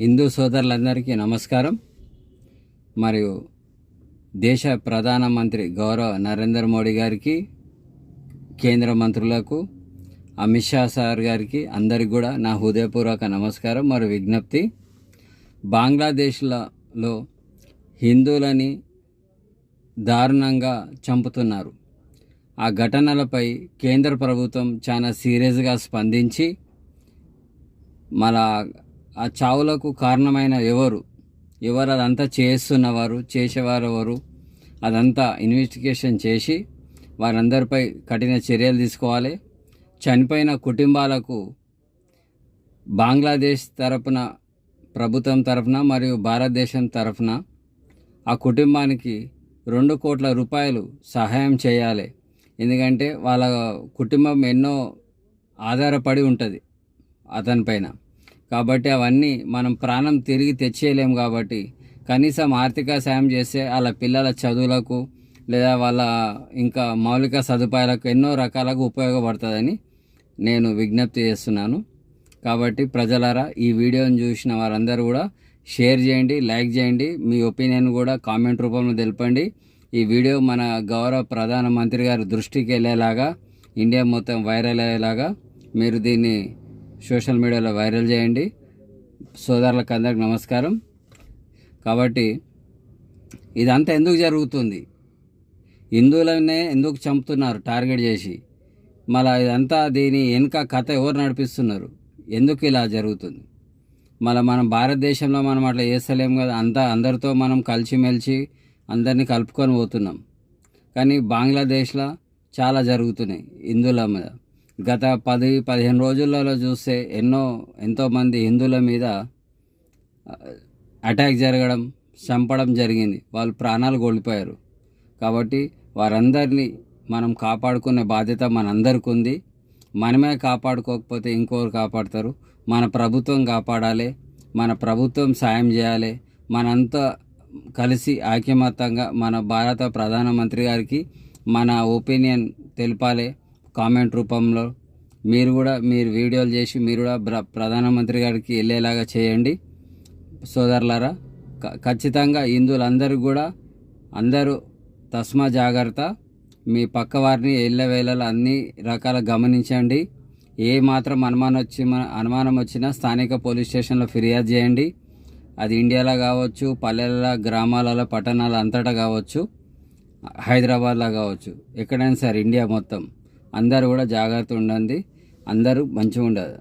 హిందూ సోదరులందరికీ నమస్కారం. మరియు దేశ ప్రధానమంత్రి గౌరవ నరేంద్ర మోడీ గారికి, కేంద్ర మంత్రులకు, అమిత్ షా సార్ గారికి అందరికి కూడా నా హృదయపూర్వక నమస్కారం మరియు విజ్ఞప్తి. బంగ్లాదేశ్లో హిందువులని దారుణంగా చంపుతున్నారు. ఆ ఘటనలపై కేంద్ర ప్రభుత్వం చాలా సీరియస్గా స్పందించి మళ్ళా ఆ చావులకు కారణమైన ఎవరు అదంతా చేసేవారు ఎవరు అదంతా ఇన్వెస్టిగేషన్ చేసి వారందరిపై కఠిన చర్యలు తీసుకోవాలి. చనిపోయిన కుటుంబాలకు బంగ్లాదేశ్ తరపున, ప్రభుత్వం తరపున మరియు భారతదేశం తరపున ఆ కుటుంబానికి 2 కోట్ల రూపాయలు సహాయం చేయాలి. ఎందుకంటే వాళ్ళ కుటుంబం ఎన్నో ఆధారపడి ఉంటుంది అతనిపైన. కాబట్టి అవన్నీ మనం ప్రాణం తిరిగి తెచ్చేయలేము. కాబట్టి కనీసం ఆర్థిక సాయం చేస్తే వాళ్ళ పిల్లల చదువులకు లేదా వాళ్ళ ఇంకా మౌలిక సదుపాయాలకు ఎన్నో రకాలుగా ఉపయోగపడుతుందని నేను విజ్ఞప్తి చేస్తున్నాను. కాబట్టి ప్రజలారా, ఈ వీడియోని చూసిన వారందరూ కూడా షేర్ చేయండి, లైక్ చేయండి, మీ ఒపీనియన్ కూడా కామెంట్ రూపంలో తెలపండి. ఈ వీడియో మన గౌరవ ప్రధానమంత్రి గారి దృష్టికి వెళ్ళేలాగా, ఇండియా మొత్తం వైరల్ అయ్యేలాగా మీరు దీన్ని సోషల్ మీడియాలో వైరల్ చేయండి. సోదరులకు అందరికి నమస్కారం. కాబట్టి ఇదంతా ఎందుకు జరుగుతుంది? హిందువులనే ఎందుకు చంపుతున్నారు టార్గెట్ చేసి? మళ్ళీ ఇదంతా దీని వెనుక కథ ఎవరు నడిపిస్తున్నారు? ఎందుకు ఇలా జరుగుతుంది? మళ్ళీ మనం భారతదేశంలో మనం అట్లా చేస్తలేం కదా. అందరితో మనం కలిసిమెలిసి అందరినీ కలుపుకొని పోతున్నాం. కానీ బంగ్లాదేశ్లో చాలా జరుగుతున్నాయి హిందువుల మీద. గత 10-15 రోజులలో చూస్తే ఎంతోమంది హిందువుల మీద అటాక్ జరగడం, చంపడం జరిగింది. వాళ్ళు ప్రాణాలు కోల్పోయారు. కాబట్టి వారందరినీ మనం కాపాడుకునే బాధ్యత మనందరికీ ఉంది. మనమే కాపాడుకోకపోతే ఇంకొకరు కాపాడతారు. మన ప్రభుత్వం కాపాడాలి, మన ప్రభుత్వం సాయం చేయాలి. మనంతా కలిసి ఐకమత్యంగా మన భారత ప్రధానమంత్రి గారికి మన ఒపీనియన్ తెలపాలి కామెంట్ రూపంలో. మీరు వీడియోలు చేసి మీరు కూడా ప్రధానమంత్రి గారికి వెళ్ళేలాగా చేయండి. సోదరులారా, ఖచ్చితంగా హిందువులందరూ కూడా అందరూ తస్మా జాగ్రత్త. మీ పక్క వారిని వేళలా అన్ని రకాల గమనించండి. ఏ మాత్రం అనుమానం వచ్చినా స్థానిక పోలీస్ స్టేషన్లో ఫిర్యాదు చేయండి. అది ఇండియాలో కావచ్చు, పల్లెల, గ్రామాలలో, పట్టణాల అంతటా కావచ్చు, హైదరాబాద్లో కావచ్చు, ఎక్కడైనా సరే ఇండియా మొత్తం అందరూ కూడా జాగ్రత్త ఉండండి. అందరూ మంచిగా ఉండదు.